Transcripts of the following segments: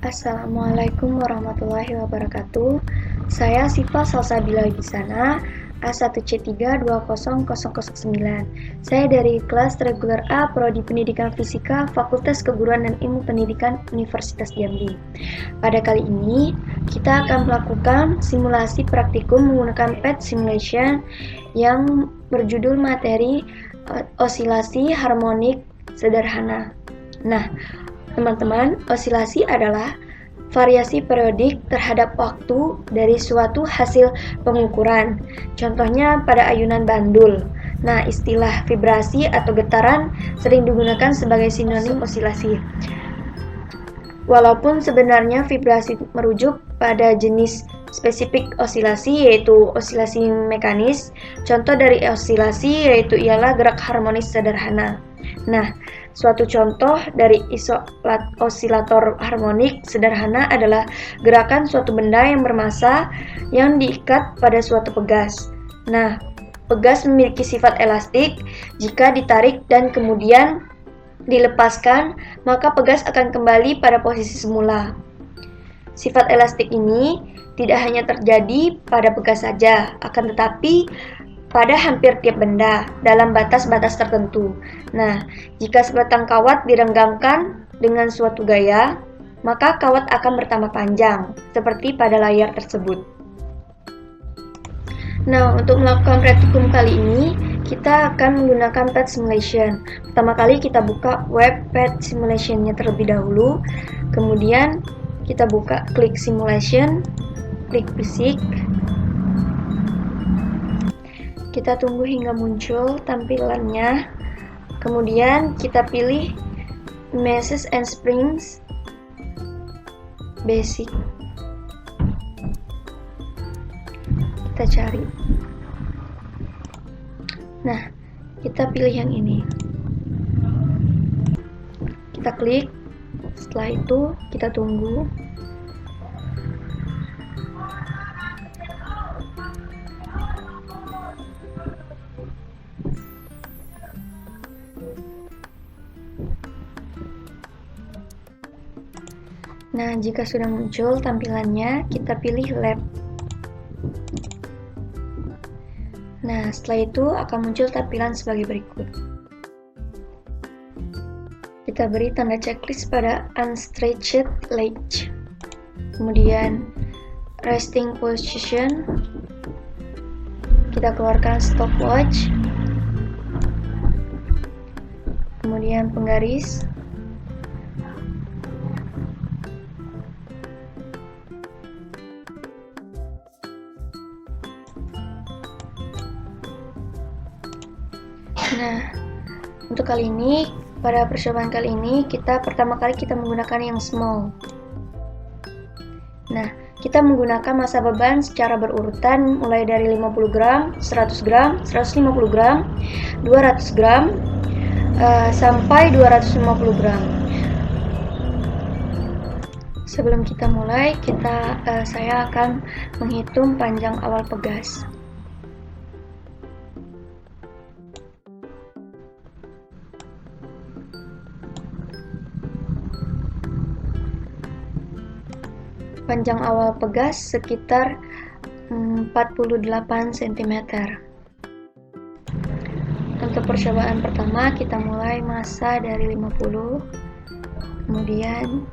Assalamualaikum warahmatullahi wabarakatuh. Saya Siva Salsabila Gisana, A1C3200009. Saya dari kelas reguler A, Prodi Pendidikan Fisika, Fakultas Keguruan dan Ilmu Pendidikan Universitas Jambi. Pada kali ini, kita akan melakukan simulasi praktikum menggunakan PET simulation yang berjudul materi osilasi harmonik sederhana. Nah, teman-teman, osilasi adalah variasi periodik terhadap waktu dari suatu hasil pengukuran. Contohnya pada ayunan bandul. Nah, istilah vibrasi atau getaran sering digunakan sebagai sinonim osilasi. Walaupun sebenarnya vibrasi merujuk pada jenis spesifik osilasi, yaitu osilasi mekanis. Contoh dari osilasi ialah gerak harmonis sederhana. Nah, suatu contoh dari osilator harmonik sederhana adalah gerakan suatu benda yang bermassa yang diikat pada suatu pegas. Nah, pegas memiliki sifat elastik. Jika ditarik dan kemudian dilepaskan, maka pegas akan kembali pada posisi semula. Sifat elastik ini tidak hanya terjadi pada pegas saja, akan tetapi pada hampir tiap benda dalam batas-batas tertentu. Nah, jika sebatang kawat direnggangkan dengan suatu gaya, maka kawat akan bertambah panjang, seperti pada layar tersebut. Nah, untuk melakukan praktikum kali ini, kita akan menggunakan PET simulation. Pertama kali kita buka web PET simulation-nya terlebih dahulu. Kemudian kita buka klik simulation, klik basic. Kita tunggu hingga muncul tampilannya. Kemudian kita pilih Meshes and Springs Basic. Kita cari. Nah, kita pilih yang ini. Kita klik. Setelah itu kita tunggu. Nah, jika sudah muncul tampilannya, kita pilih lab. Nah, setelah itu akan muncul tampilan sebagai berikut. Kita beri tanda checklist pada unstretched ledge. Kemudian resting position. Kita keluarkan stopwatch. Kemudian penggaris. Nah, untuk kali ini, pada percobaan kali ini, pertama kali kita menggunakan yang small. Nah, kita menggunakan massa beban secara berurutan mulai dari 50 gram, 100 gram, 150 gram, 200 gram, sampai 250 gram. Sebelum kita mulai, saya akan menghitung panjang awal pegas. Panjang awal pegas sekitar 48 cm. Untuk percobaan pertama kita mulai massa dari 50. Kemudian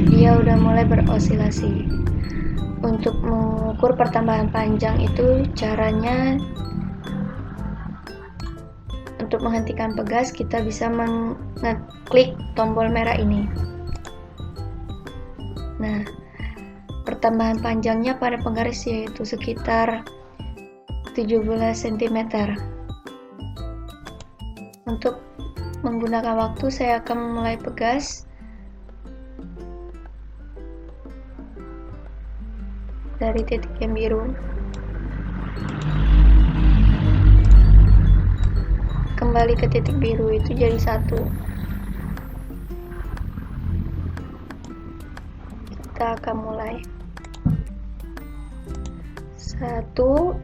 dia udah mulai berosilasi. Untuk mengukur pertambahan panjang itu caranya, untuk menghentikan pegas kita bisa mengeklik tombol merah ini. Nah, pertambahan panjangnya pada penggaris yaitu sekitar 17 cm. Untuk menggunakan waktu, saya akan memulai pegas dari titik yang biru. Kembali ke titik biru itu jadi 1. Kita akan mulai 1, 2,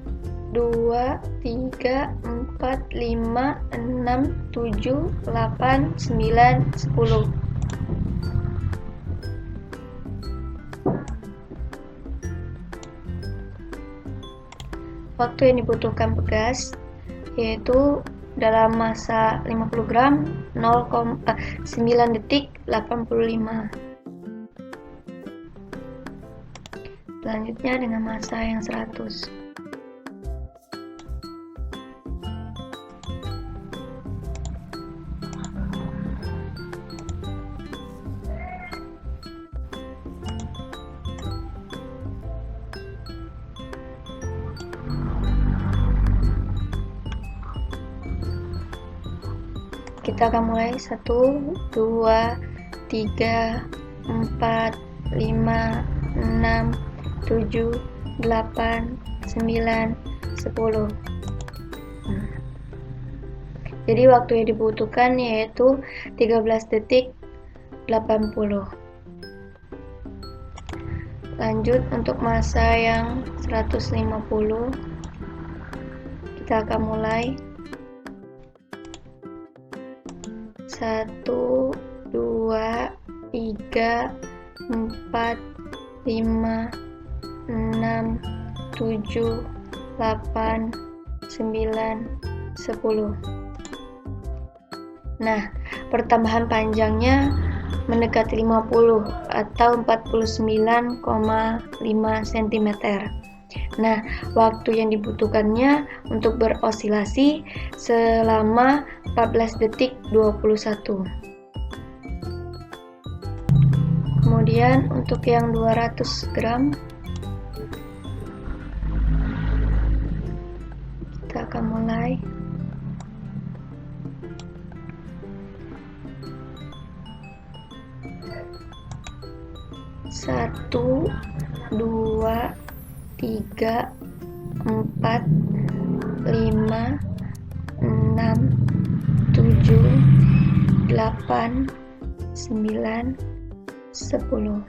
2, 3, 4, 5, 6, 7, 8, 9, 10. Waktu yang dibutuhkan pegas yaitu dalam masa 50 gram 9 detik 85. Selanjutnya dengan masa yang 100. Kita akan mulai 1, 2, 3, 4, 5, 6, 7, 8, 9, 10. Jadi waktu yang dibutuhkan yaitu 13 detik 80. Lanjut untuk masa yang 150. Kita akan mulai 1, 2, 3, 4, 5, 6, 7, 8, 9, 10. Nah, pertambahan panjangnya mendekati 50 atau 49,5 cm. Nah, waktu yang dibutuhkannya untuk berosilasi selama 14 detik 21. Kemudian untuk yang 200 gram kita akan mulai 1, 2, 3, 4, 5, 6, 7, 8, 9, 10.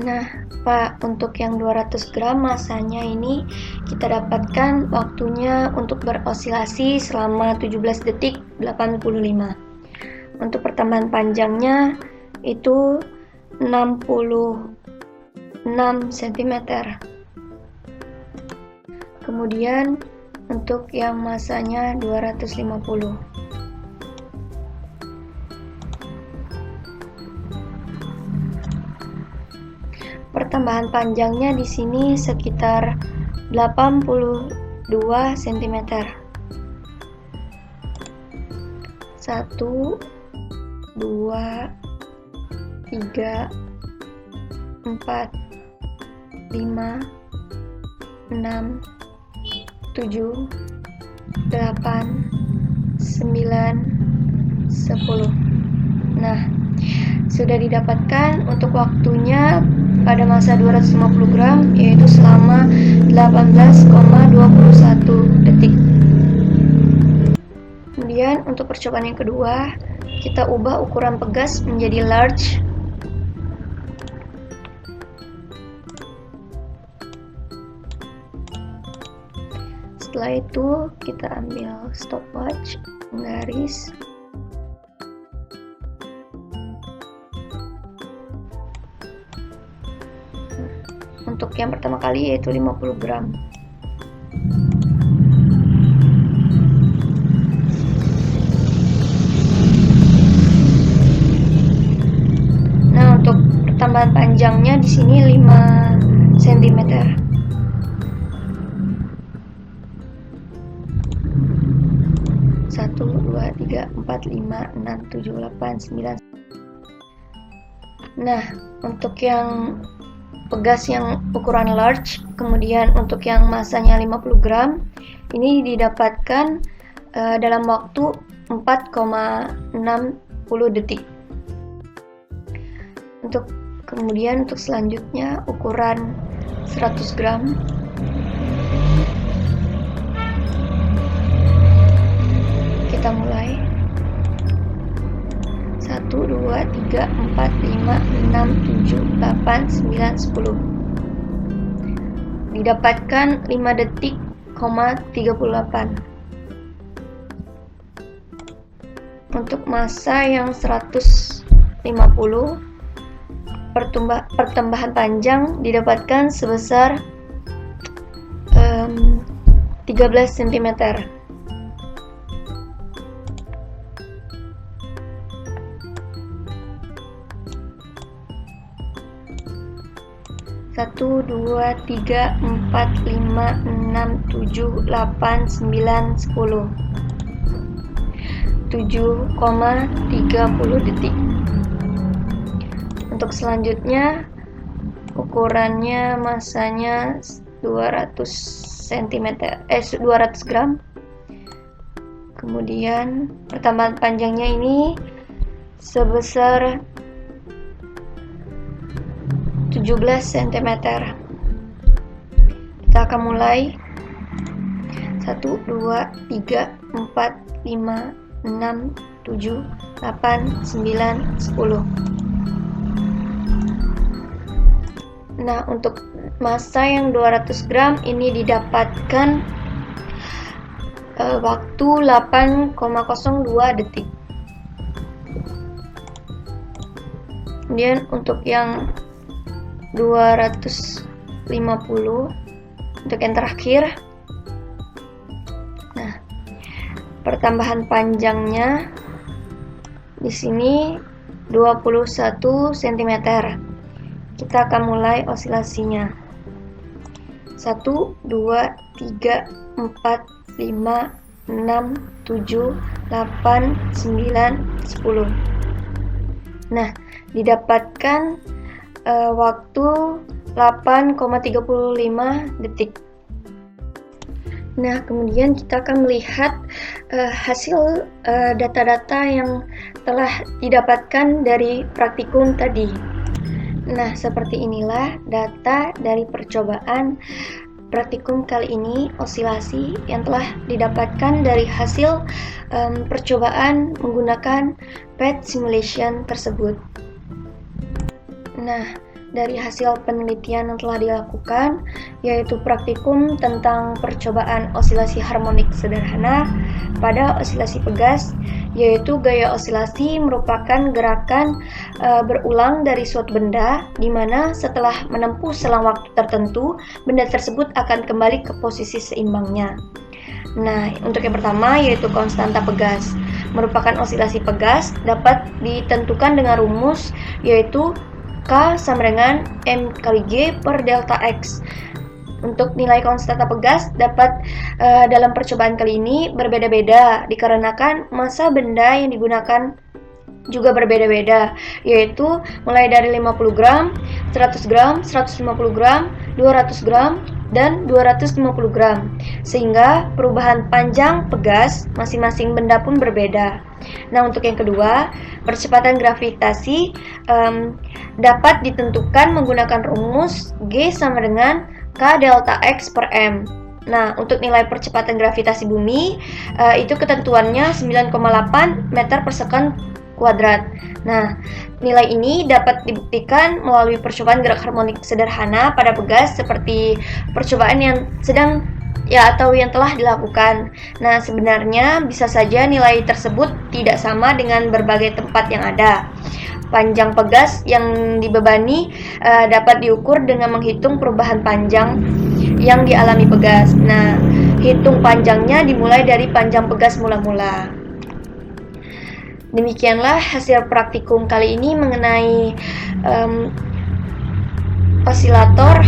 Nah, Pak, untuk yang 200 gram masanya ini kita dapatkan waktunya untuk berosilasi selama 17 detik 85. Untuk pertambahan panjangnya itu 66 cm. Kemudian untuk yang masanya 250. Pertambahan panjangnya di sini sekitar 82 cm. 1, 2, 3, 4, 5, 6, 7, 8, 9, 10. Nah, sudah didapatkan untuk waktunya pada masa 250 gram yaitu selama 18,21 detik. Kemudian untuk percobaan yang kedua, kita ubah ukuran pegas menjadi large. Setelah itu kita ambil stopwatch, garis. Untuk yang pertama kali yaitu 50 gram. Nah, untuk pertambahan panjangnya di sini 5 cm. 1, 2, 3, 4, 5, 6, 7, 8, 9. Nah, untuk yang pegas yang ukuran large, kemudian untuk yang masanya 50 gram, ini didapatkan dalam waktu 4,60 detik. Kemudian untuk selanjutnya ukuran 100 gram. Kita mulai 1, 1, 2, 3, 4, 5, 6, 7, 8, 9, 10. Didapatkan 5 detik, 38. Untuk massa yang 150, pertambahan panjang didapatkan sebesar 13 cm. Satu, dua, tiga, empat, lima, enam, tujuh, 8, 9, 10. 7,30 detik. Untuk selanjutnya, ukurannya massanya 200 gram. Kemudian pertambahan panjangnya ini sebesar 17 cm. Kita akan mulai. 1, 2, 3, 4, 5, 6, 7, 8, 9, 10. Nah, untuk massa yang 200 gram ini didapatkan waktu 8,02 detik. Kemudian untuk yang 250, untuk yang terakhir, nah, pertambahan panjangnya di sini 21 cm. Kita akan mulai osilasinya. 1, 2, 3, 4, 5, 6, 7, 8, 9, 10. Nah, didapatkan waktu 8,35 detik. Nah, kemudian kita akan melihat hasil data-data yang telah didapatkan dari praktikum tadi. Nah, seperti inilah data dari percobaan praktikum kali ini, osilasi yang telah didapatkan dari hasil percobaan menggunakan PET simulation tersebut. Nah, dari hasil penelitian yang telah dilakukan, yaitu praktikum tentang percobaan osilasi harmonik sederhana pada osilasi pegas, yaitu gaya osilasi merupakan gerakan berulang dari suatu benda, di mana setelah menempuh selang waktu tertentu, benda tersebut akan kembali ke posisi seimbangnya. Nah, untuk yang pertama yaitu konstanta pegas. Merupakan osilasi pegas dapat ditentukan dengan rumus yaitu K sama dengan M kali G per delta X. Untuk nilai konstanta pegas dapat dalam percobaan kali ini berbeda-beda dikarenakan massa benda yang digunakan juga berbeda-beda, yaitu mulai dari 50 gram, 100 gram, 150 gram, 200 gram, dan 250 gram, sehingga perubahan panjang pegas masing-masing benda pun berbeda. Nah, untuk yang kedua, percepatan gravitasi dapat ditentukan menggunakan rumus G sama dengan K delta X per M. Nah, untuk nilai percepatan gravitasi bumi, itu ketentuannya 9,8 meter per second kuadrat. Nah, nilai ini dapat dibuktikan melalui percobaan gerak harmonik sederhana pada pegas seperti percobaan yang sedang atau yang telah dilakukan. Nah, sebenarnya bisa saja nilai tersebut tidak sama dengan berbagai tempat yang ada. Panjang pegas yang dibebani dapat diukur dengan menghitung perubahan panjang yang dialami pegas. Nah, hitung panjangnya dimulai dari panjang pegas mula-mula. Demikianlah hasil praktikum kali ini mengenai osilator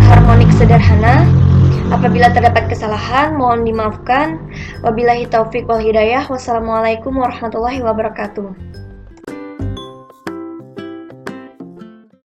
harmonik sederhana. Apabila terdapat kesalahan, mohon dimaafkan. Wabillahi taufik wal hidayah. Wassalamualaikum warahmatullahi wabarakatuh.